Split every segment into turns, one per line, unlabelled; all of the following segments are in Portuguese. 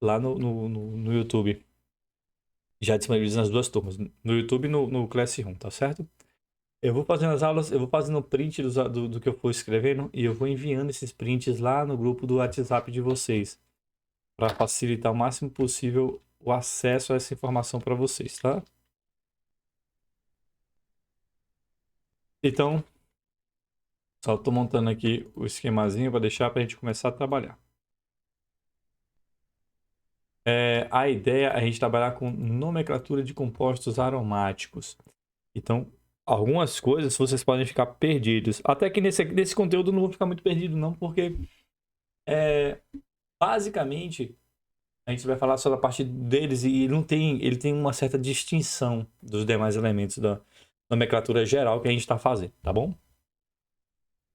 lá no YouTube. Já disponibilizo nas duas turmas, no YouTube e no Classroom, tá certo? Eu vou fazendo as aulas, eu vou fazendo print do que eu for escrevendo e eu vou enviando esses prints lá no grupo do WhatsApp de vocês, para facilitar o máximo possível o acesso a essa informação para vocês, tá? Então, só estou montando aqui o esquemazinho para deixar para a gente começar a trabalhar. A ideia é a gente trabalhar com nomenclatura de compostos aromáticos. Então, algumas coisas vocês podem ficar perdidos. Até que nesse conteúdo eu não vou ficar muito perdido, não, porque basicamente a gente vai falar só da parte deles e ele tem uma certa distinção dos demais elementos da nomenclatura geral que a gente está fazendo, tá bom?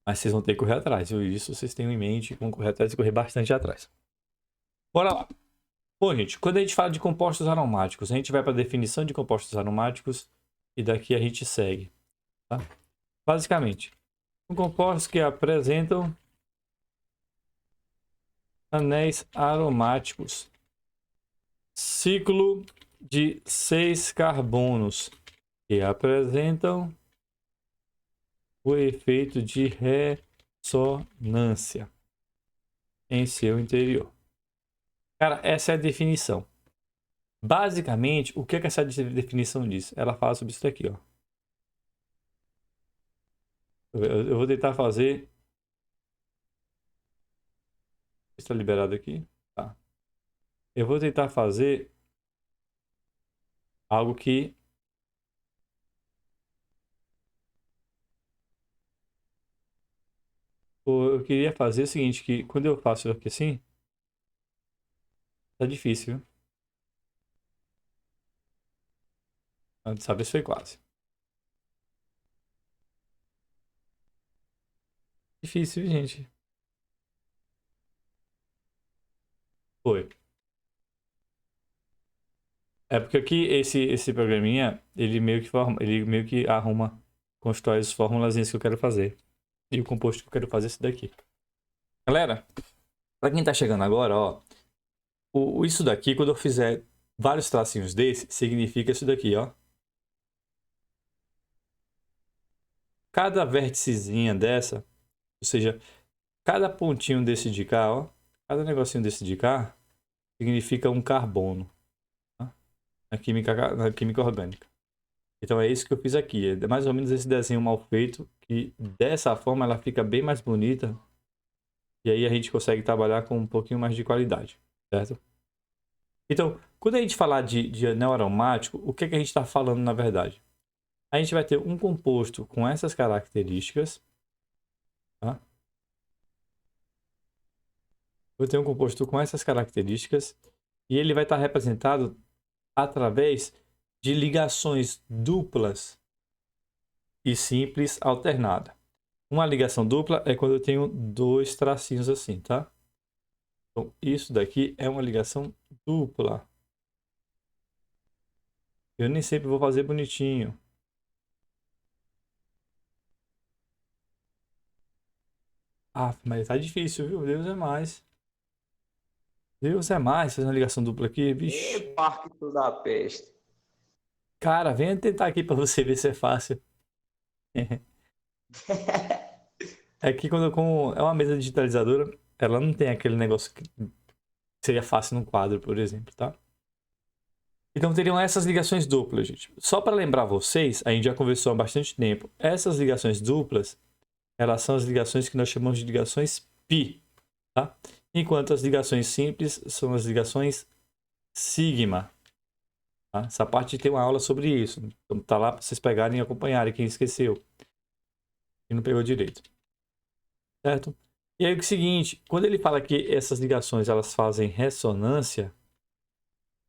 Mas vocês vão ter que correr atrás, viu? Isso vocês tenham em mente, vão correr atrás e correr bastante atrás. Bora lá. Bom, gente, quando a gente fala de compostos aromáticos, a gente vai para a definição de compostos aromáticos e daqui a gente segue, tá? Basicamente, são compostos que apresentam anéis aromáticos, ciclo de 6 carbonos, que apresentam o efeito de ressonância em seu interior. Cara, essa é a definição. Basicamente, o que é que essa definição diz? Ela fala sobre isso daqui, ó. Eu vou tentar fazer. Está liberado aqui? Tá. Eu vou tentar fazer algo que eu queria fazer o seguinte, que quando eu faço aqui assim, tá difícil, viu? Dessa vez foi quase. Difícil, viu, gente? Foi. É porque aqui esse programinha, ele meio que arruma, constrói as formulazinhas que eu quero fazer. E o composto que eu quero fazer é esse daqui. Galera, pra quem tá chegando agora, ó, isso daqui, quando eu fizer vários tracinhos desse, significa isso daqui, ó. Cada vérticezinha dessa, ou seja, cada pontinho desse de cá, ó, cada negocinho desse de cá, significa um carbono, tá? Na química orgânica. Então é isso que eu fiz aqui. É mais ou menos esse desenho mal feito, que dessa forma ela fica bem mais bonita. E aí a gente consegue trabalhar com um pouquinho mais de qualidade, certo? Então, quando a gente falar de anel aromático, o que é que a gente está falando na verdade? A gente vai ter um composto com essas características, tá? Vou ter um composto com essas características e ele vai estar representado através de ligações duplas e simples alternada. Uma ligação dupla é quando eu tenho dois tracinhos assim, tá? Então, isso daqui é uma ligação dupla. Eu nem sempre vou fazer bonitinho. Ah, mas tá difícil, viu? Deus é mais. Deus é mais fazer uma ligação dupla aqui, bicho.
Parque da peste.
Cara, venha tentar aqui pra você ver se é fácil. É que é uma mesa digitalizadora, ela não tem aquele negócio que seria fácil no quadro, por exemplo, tá? Então teriam essas ligações duplas, gente. Só para lembrar vocês, a gente já conversou há bastante tempo. Essas ligações duplas, elas são as ligações que nós chamamos de ligações pi, tá? Enquanto as ligações simples são as ligações sigma. Tá? Essa parte tem uma aula sobre isso. Então tá lá para vocês pegarem e acompanharem, quem esqueceu. Quem não pegou direito. Certo? E aí o seguinte, quando ele fala que essas ligações elas fazem ressonância,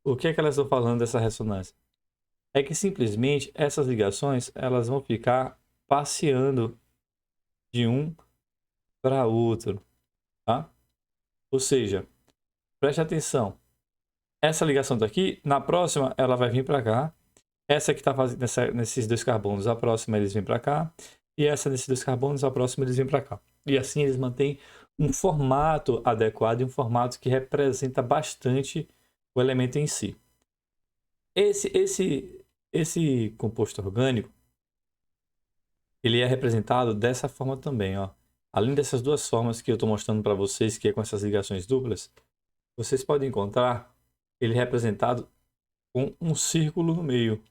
o que é que elas estão falando dessa ressonância? É que simplesmente essas ligações elas vão ficar passeando de um para outro, tá? Ou seja, preste atenção. Essa ligação daqui, na próxima ela vai vir para cá. Essa que está fazendo nesses dois carbonos, a próxima eles vêm para cá. E essa nesses dois carbonos, a próxima eles vêm para cá. E assim eles mantêm um formato adequado e um formato que representa bastante o elemento em si. Esse composto orgânico, ele é representado dessa forma também, ó. Além dessas duas formas que eu estou mostrando para vocês, que é com essas ligações duplas, vocês podem encontrar ele representado com um círculo no meio.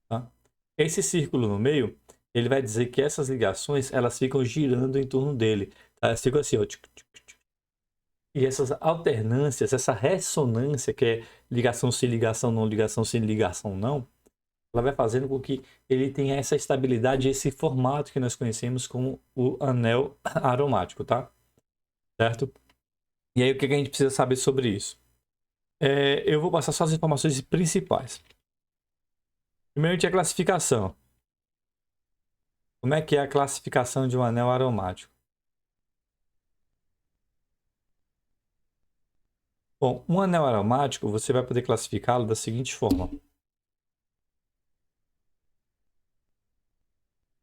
Tá? Esse círculo no meio, ele vai dizer que essas ligações elas ficam girando em torno dele. Tá? Elas ficam assim, ó. E essas alternâncias, essa ressonância, que é ligação sem ligação, não ligação sem ligação, não, ela vai fazendo com que ele tenha essa estabilidade, esse formato que nós conhecemos como o anel aromático, tá? Certo? E aí, o que a gente precisa saber sobre isso? Eu vou passar só as informações principais. Primeiro, a gente tem a classificação. Como é que é a classificação de um anel aromático? Bom, um anel aromático, você vai poder classificá-lo da seguinte forma.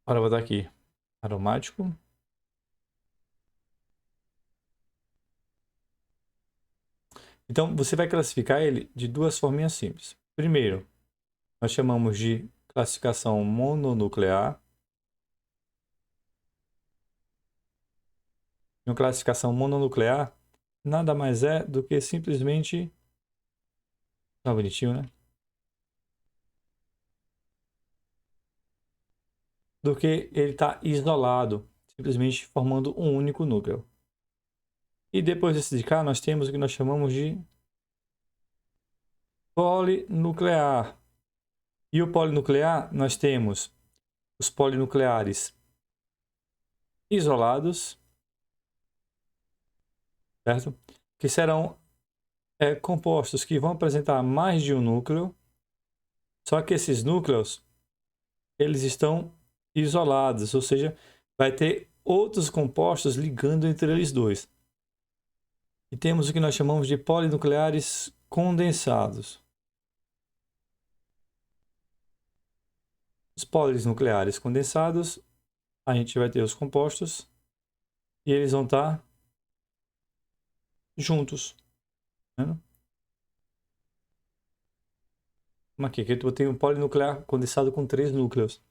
Agora eu vou dar aqui. Aromático. Então, você vai classificar ele de duas forminhas simples. Primeiro, nós chamamos de classificação mononuclear. Uma classificação mononuclear nada mais é do que simplesmente... Tá bonitinho, né? Do que ele está isolado, simplesmente formando um único núcleo. E depois desse de cá, nós temos o que nós chamamos de polinuclear. E o polinuclear, nós temos os polinucleares isolados, certo? Que serão compostos que vão apresentar mais de um núcleo, só que esses núcleos, eles estão isolados, ou seja, vai ter outros compostos ligando entre eles dois. E temos o que nós chamamos de polinucleares condensados. Os polinucleares condensados, a gente vai ter os compostos e eles vão estar juntos. Né? Aqui eu tenho um polinuclear condensado com 3 núcleos.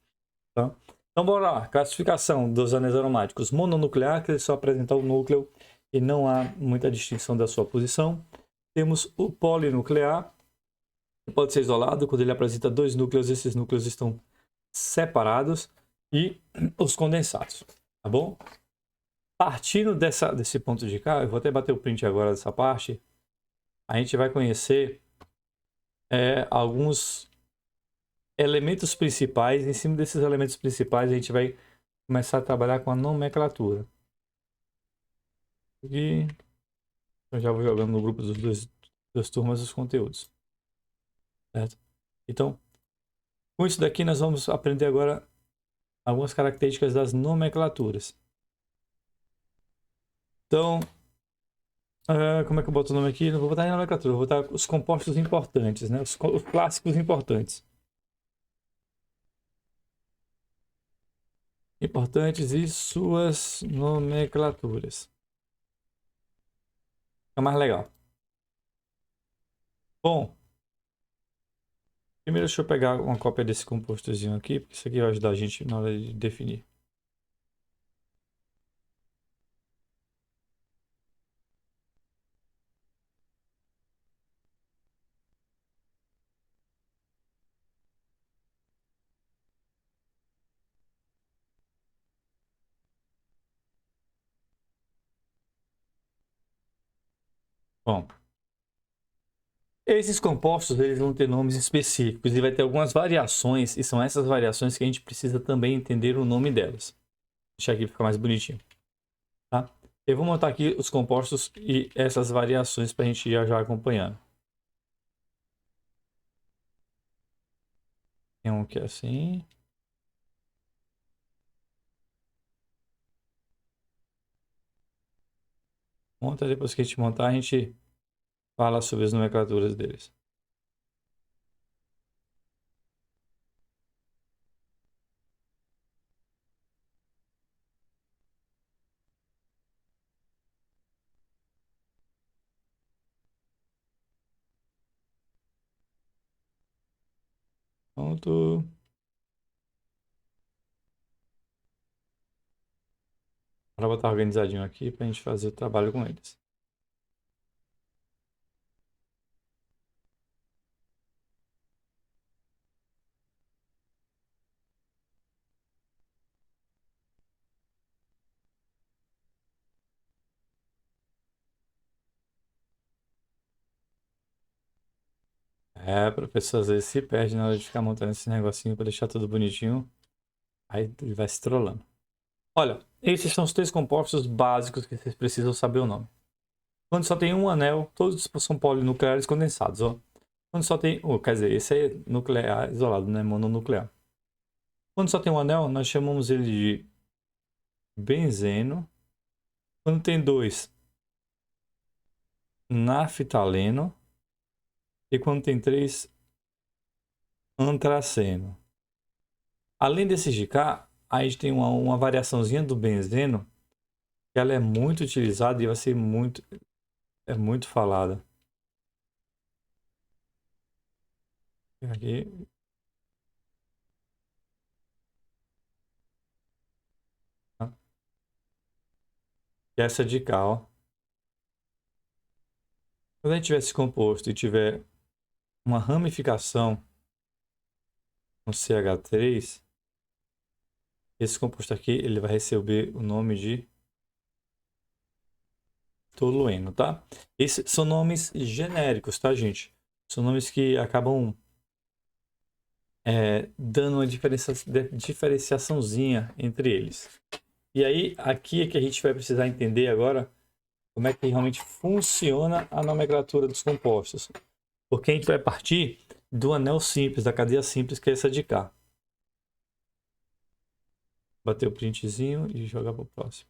Tá? Então, bora lá. Classificação dos anéis aromáticos. Mononuclear, que ele só apresenta o núcleo e não há muita distinção da sua posição. Temos o polinuclear, que pode ser isolado. Quando ele apresenta 2 núcleos, esses núcleos estão separados. E os condensados. Tá bom? Partindo desse ponto de cá, eu vou até bater o print agora dessa parte. A gente vai conhecer alguns elementos principais. Em cima desses elementos principais, a gente vai começar a trabalhar com a nomenclatura. E eu já vou jogando no grupo das turmas os conteúdos. Certo? Então, com isso daqui, nós vamos aprender agora algumas características das nomenclaturas. Então, como é que eu boto o nome aqui? Não vou botar em nomenclatura, vou botar os compostos importantes, né? Os clássicos importantes. Importantes e suas nomenclaturas. É mais legal. Bom, primeiro deixa eu pegar uma cópia desse compostozinho aqui, porque isso aqui vai ajudar a gente na hora de definir. Bom, esses compostos eles vão ter nomes específicos e vai ter algumas variações, e são essas variações que a gente precisa também entender o nome delas. Deixa aqui ficar mais bonitinho. Tá? Eu vou montar aqui os compostos e essas variações para a gente ir já acompanhando. Tem um que é assim. Monta, depois que a gente montar, a gente fala sobre as nomenclaturas deles. Pronto. Para botar organizadinho aqui para a gente fazer o trabalho com eles. É, professor, às vezes se perde na hora de ficar montando esse negocinho para deixar tudo bonitinho. Aí ele vai se trollando. Olha, esses são os 3 compostos básicos que vocês precisam saber o nome. Quando só tem um anel, todos são polinucleares condensados, ó. Quando só tem, quer dizer, esse é nuclear isolado, né, mononuclear. Quando só tem um anel, nós chamamos ele de benzeno. Quando tem 2, naftaleno. E quando tem 3, antraceno. Além desses de cá, a gente tem uma variaçãozinha do benzeno, que ela é muito utilizada e vai ser muito falada. Aqui. E essa de cá, ó. Quando a gente tiver esse composto e tiver uma ramificação no CH3, esse composto aqui ele vai receber o nome de tolueno, tá? Esses são nomes genéricos, tá, gente? São nomes que acabam dando uma diferenciaçãozinha entre eles. E aí, aqui é que a gente vai precisar entender agora como é que realmente funciona a nomenclatura dos compostos. Porque a gente vai partir do anel simples, da cadeia simples, que é essa de cá. Bater o printzinho e jogar para o próximo.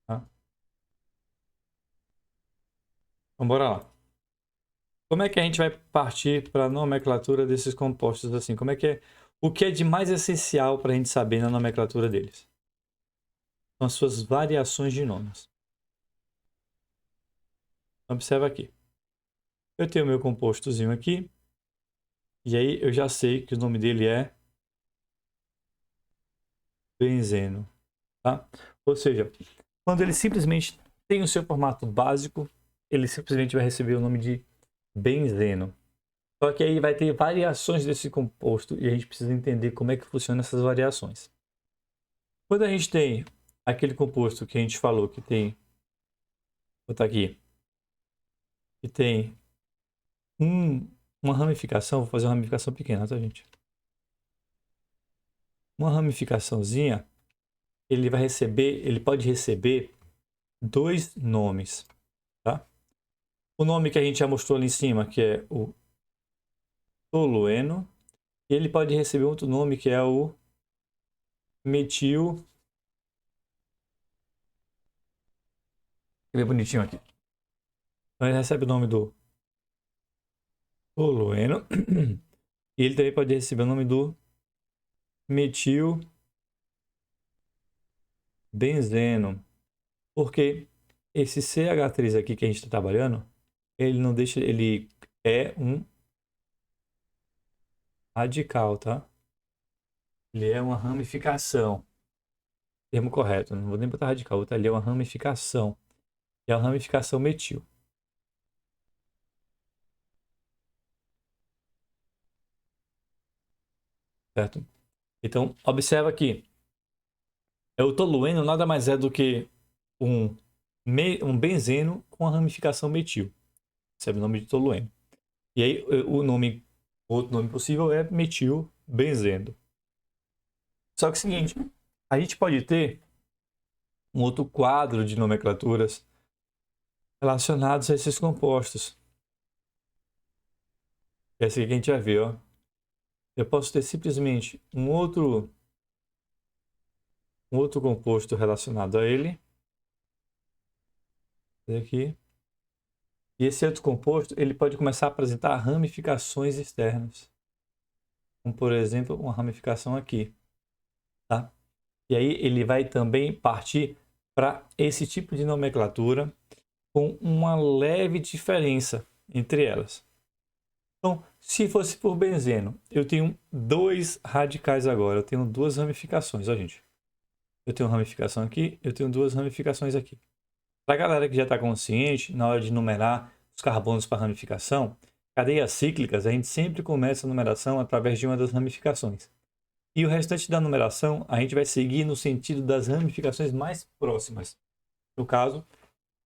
Tá? Então, bora lá. Como é que a gente vai partir para a nomenclatura desses compostos assim? Como é que é? O que é de mais essencial para a gente saber na nomenclatura deles? São as suas variações de nomes. Observa aqui. Eu tenho o meu compostozinho aqui. E aí eu já sei que o nome dele é benzeno. Tá? Ou seja, quando ele simplesmente tem o seu formato básico, ele simplesmente vai receber o nome de benzeno. Só que aí vai ter variações desse composto e a gente precisa entender como é que funcionam essas variações. Quando a gente tem aquele composto que a gente falou que tem, vou botar aqui, que tem uma ramificação, vou fazer uma ramificação pequena, tá, gente? Uma ramificaçãozinha, ele pode receber 2 nomes, tá? O nome que a gente já mostrou ali em cima, que é o tolueno, e ele pode receber outro nome que é o metil. Bem bonitinho aqui. Então ele recebe o nome do tolueno e ele também pode receber o nome do metil benzeno, porque esse CH3 aqui que a gente está trabalhando, ele não deixa, ele é um radical, tá? Ele é uma ramificação. Termo correto, não vou nem botar radical, vou botar ali é uma ramificação. É a ramificação metil. Certo? Então, observa aqui. O tolueno nada mais é do que um benzeno com a ramificação metil. Recebe o nome de tolueno. E aí, outro nome possível é metilbenzeno. Só que é o seguinte, a gente pode ter um outro quadro de nomenclaturas relacionados a esses compostos. Esse aqui que a gente vai ver, ó. Eu posso ter simplesmente um outro composto relacionado a ele. Aqui. E esse outro composto, ele pode começar a apresentar ramificações externas. Como, por exemplo, uma ramificação aqui. Tá? E aí ele vai também partir para esse tipo de nomenclatura com uma leve diferença entre elas. Então, se fosse por benzeno, eu tenho dois radicais agora, eu tenho duas ramificações, ó gente. Eu tenho uma ramificação aqui, eu tenho duas ramificações aqui. Para a galera que já está consciente, na hora de numerar os carbonos para ramificação, cadeias cíclicas, a gente sempre começa a numeração através de uma das ramificações. E o restante da numeração, a gente vai seguir no sentido das ramificações mais próximas. No caso,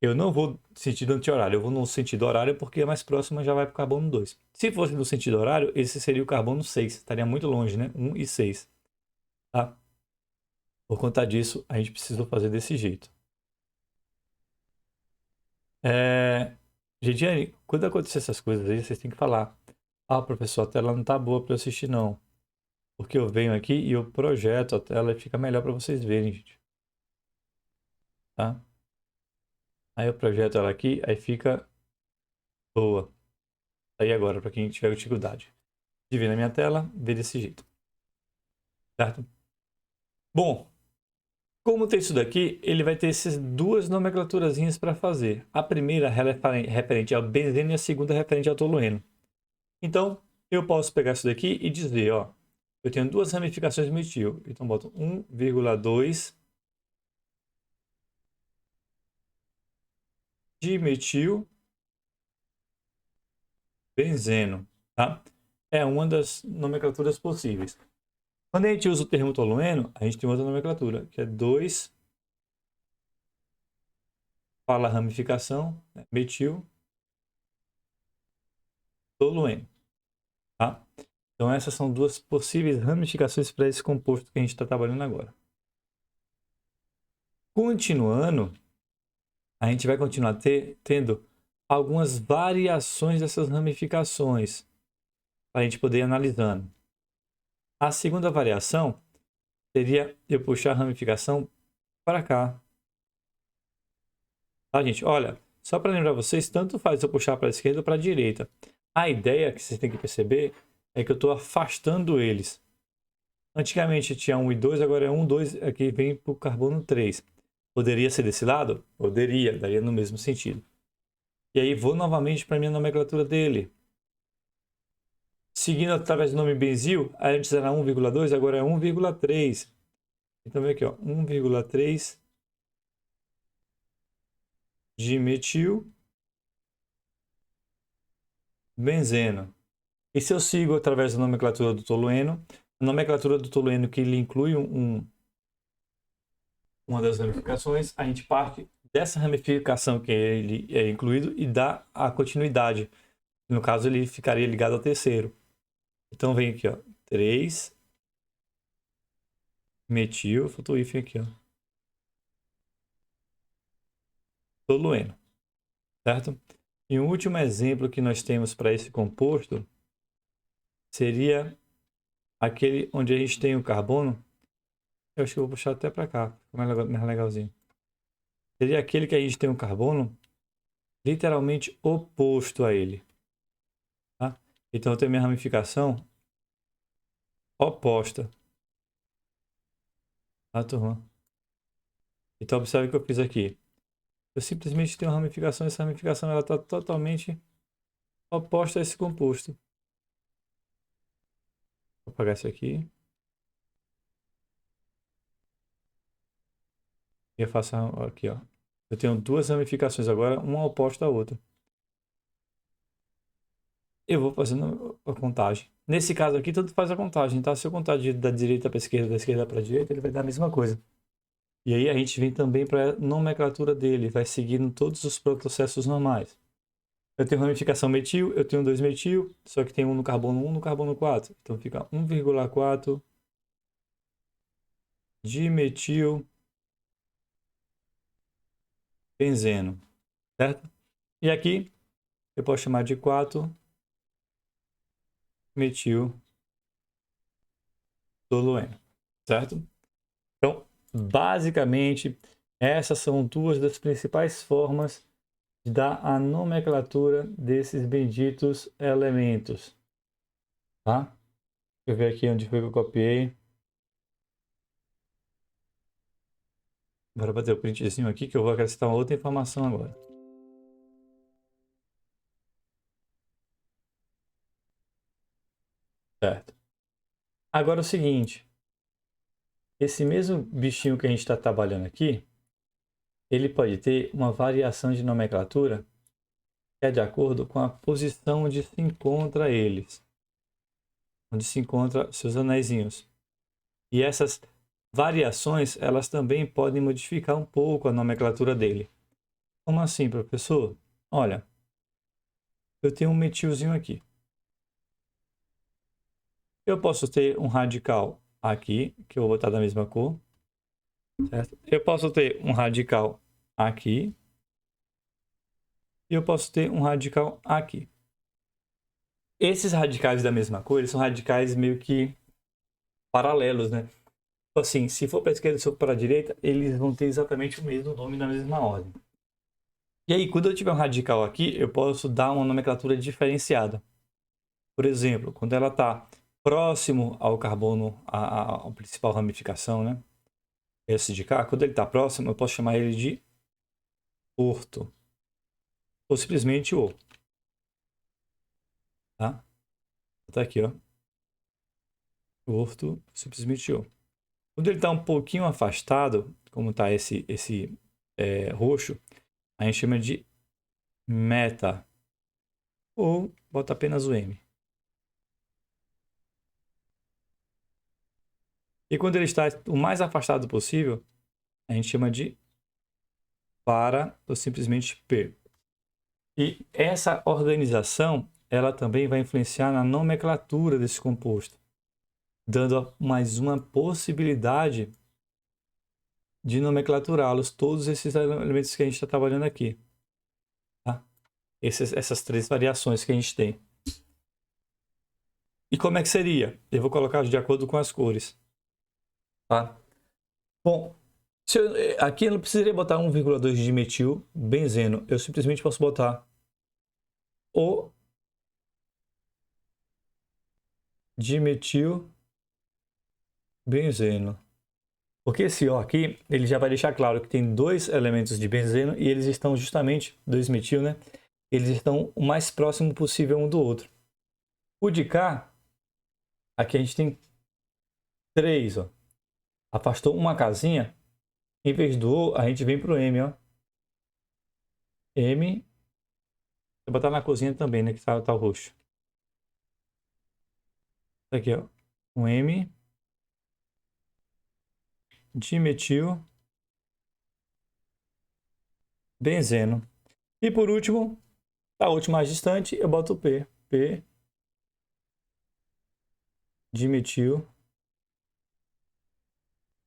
eu não vou no sentido anti-horário, eu vou no sentido horário porque a mais próxima já vai para o carbono 2. Se fosse no sentido horário, esse seria o carbono 6. Estaria muito longe, né? 1 e 6. Tá? Por conta disso, a gente precisou fazer desse jeito. Gigiane, quando acontecer essas coisas aí, vocês têm que falar. Ah, professor, a tela não tá boa para eu assistir, não. Porque eu venho aqui e eu projeto a tela e fica melhor para vocês verem, gente. Tá? Aí eu projeto ela aqui, aí fica boa. Aí agora, para quem tiver dificuldade de ver na minha tela, vê desse jeito. Certo? Bom, como tem isso daqui, ele vai ter essas duas nomenclaturazinhas para fazer. A primeira referente ao benzeno e a segunda referente ao tolueno. Então, eu posso pegar isso daqui e dizer, ó, eu tenho duas ramificações de metil. Então, boto 1,2 de metil benzeno, tá? É uma das nomenclaturas possíveis. Quando a gente usa o termo tolueno, a gente tem outra nomenclatura, que é 2, fala ramificação, né? Metil tolueno, tá? Então, essas são duas possíveis ramificações para esse composto que a gente está trabalhando agora. Continuando, a gente vai continuar tendo algumas variações dessas ramificações para a gente poder ir analisando. A segunda variação seria eu puxar a ramificação para cá. Tá, gente? Olha, só para lembrar vocês, tanto faz eu puxar para a esquerda ou para a direita. A ideia que vocês têm que perceber é que eu estou afastando eles. Antigamente tinha 1 e 2, agora é 1, 2, aqui vem para o carbono 3. Poderia ser desse lado? Poderia, daria no mesmo sentido. E aí vou novamente para a minha nomenclatura dele. Seguindo através do nome benzil, antes era 1,2, agora é 1,3. Então vem aqui, ó, 1,3 de metil benzeno. E se eu sigo através da nomenclatura do tolueno, a nomenclatura do tolueno que ele inclui uma das ramificações, a gente parte dessa ramificação que ele é incluído e dá a continuidade. No caso, ele ficaria ligado ao terceiro. Então vem aqui, ó, 3 metil, faltou o hífen aqui, ó, tolueno, certo? E o último exemplo que nós temos para esse composto seria aquele onde a gente tem o carbono. Eu acho que eu vou puxar até para cá, fica mais legalzinho. Seria aquele que a gente tem um carbono literalmente oposto a ele. Tá? Então eu tenho minha ramificação oposta. Tá, turma? Então observe o que eu fiz aqui. Eu simplesmente tenho uma ramificação, essa ramificação ela está totalmente oposta a esse composto. Vou apagar isso aqui. E eu faço aqui, ó. Eu tenho duas ramificações agora, uma oposta à outra. Eu vou fazendo a contagem. Nesse caso aqui, tanto faz a contagem, tá? Se eu contar da direita para a esquerda, da esquerda para a direita, ele vai dar a mesma coisa. E aí a gente vem também para a nomenclatura dele, vai seguindo todos os processos normais. Eu tenho ramificação metil, eu tenho 2 metil, só que tem um no carbono 1, no carbono 4. Então fica 1,4 dimetil benzeno, certo? E aqui eu posso chamar de 4 metil tolueno, certo? Então, basicamente, essas são duas das principais formas de dar a nomenclatura desses benditos elementos, tá? Deixa eu ver aqui onde foi que eu copiei. Bora bater o printzinho aqui que eu vou acrescentar uma outra informação agora. Certo. Agora é o seguinte. Esse mesmo bichinho que a gente está trabalhando aqui, ele pode ter uma variação de nomenclatura que é de acordo com a posição onde se encontra eles. Onde se encontra seus anéisinhos. E essas variações, elas também podem modificar um pouco a nomenclatura dele. Como assim, professor? Olha, eu tenho um metilzinho aqui. Eu posso ter um radical aqui, que eu vou botar da mesma cor. Certo? Eu posso ter um radical aqui. E eu posso ter um radical aqui. Esses radicais da mesma cor, eles são radicais meio que paralelos, né? Então, assim, se for para a esquerda e se for para a direita, eles vão ter exatamente o mesmo nome na mesma ordem. E aí, quando eu tiver um radical aqui, eu posso dar uma nomenclatura diferenciada. Por exemplo, quando ela está próximo ao carbono, à principal ramificação, né? Esse de cá, quando ele está próximo, eu posso chamar ele de orto. Ou simplesmente O. Tá? Tá aqui, ó. Orto, simplesmente O. Quando ele está um pouquinho afastado, como está esse roxo, a gente chama de meta. Ou bota apenas o M. E quando ele está o mais afastado possível, a gente chama de para ou simplesmente P. E essa organização, ela também vai influenciar na nomenclatura desse composto, dando mais uma possibilidade de nomenclaturá-los, todos esses elementos que a gente está trabalhando aqui. Tá? Essas três variações que a gente tem. E como é que seria? Eu vou colocar de acordo com as cores. Tá? Bom, aqui eu não precisaria botar 1,2 de metil benzeno. Eu simplesmente posso botar o dimetil benzeno. Porque esse O aqui, ele já vai deixar claro que tem dois elementos de benzeno e eles estão justamente, 2-metil, né? Eles estão o mais próximo possível um do outro. O de cá, aqui a gente tem 3, ó. Afastou uma casinha, em vez do O, a gente vem para o M, ó. M, vou botar na cozinha também, né? Que tá o roxo. Aqui, ó. Um M, dimetil benzeno. E por último, a última mais distante, eu boto o P. P, dimetil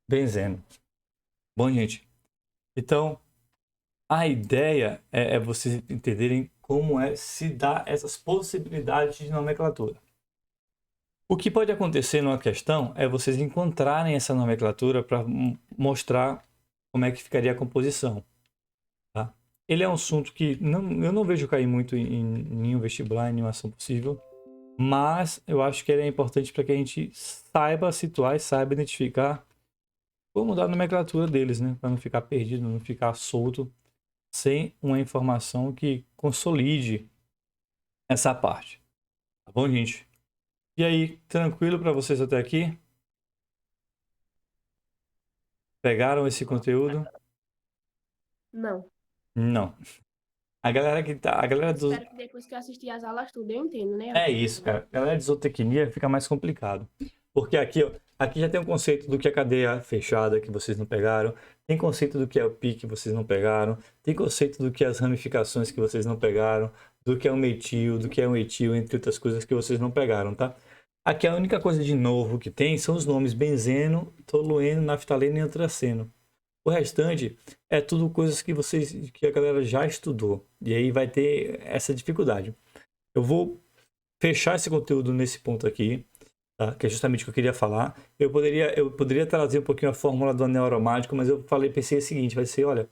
benzeno. Bom, gente, então a ideia é vocês entenderem como se dá essas possibilidades de nomenclatura. O que pode acontecer numa questão é vocês encontrarem essa nomenclatura para mostrar como é que ficaria a composição. Tá? Ele é um assunto que eu não vejo cair muito em nenhum vestibular, em nenhuma ação possível, mas eu acho que ele é importante para que a gente saiba situar e saiba identificar como dar a nomenclatura deles, né? Para não ficar perdido, não ficar solto, sem uma informação que consolide essa parte. Tá bom, gente? E aí, tranquilo para vocês até aqui? Pegaram esse conteúdo?
Não.
Não. A galera que tá. A galera dos.
Espero que depois que eu assistir as aulas tudo eu entendo, né?
É isso, cara. A galera de zootecnia fica mais complicado. Porque aqui, ó, aqui já tem um conceito do que é cadeia fechada que vocês não pegaram. Tem conceito do que é o PI que vocês não pegaram. Tem conceito do que é as ramificações que vocês não pegaram. Do que é o metil, do que é o etil, entre outras coisas que vocês não pegaram, tá? Aqui a única coisa de novo que tem são os nomes benzeno, tolueno, naftaleno e antraceno. O restante é tudo coisas que a galera já estudou. E aí vai ter essa dificuldade. Eu vou fechar esse conteúdo nesse ponto aqui, tá? Que é justamente o que eu queria falar. Eu poderia trazer um pouquinho a fórmula do anel aromático, mas pensei o seguinte, vai ser, olha,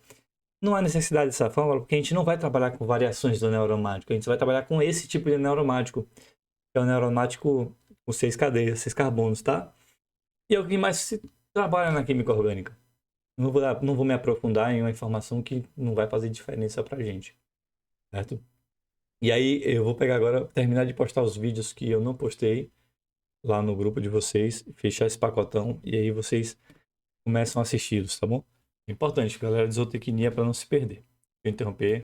não há necessidade dessa fórmula, porque a gente não vai trabalhar com variações do anel aromático, a gente vai trabalhar com esse tipo de anel aromático, que é o anel aromático com 6 cadeias, 6 carbonos, tá? E é o que mais se trabalha na química orgânica. não vou me aprofundar em uma informação que não vai fazer diferença pra gente, certo? E aí eu vou pegar agora, terminar de postar os vídeos que eu não postei lá no grupo de vocês, fechar esse pacotão e aí vocês começam a assisti-los, tá bom? É importante, galera de zootecnia, para não se perder. Vou interromper.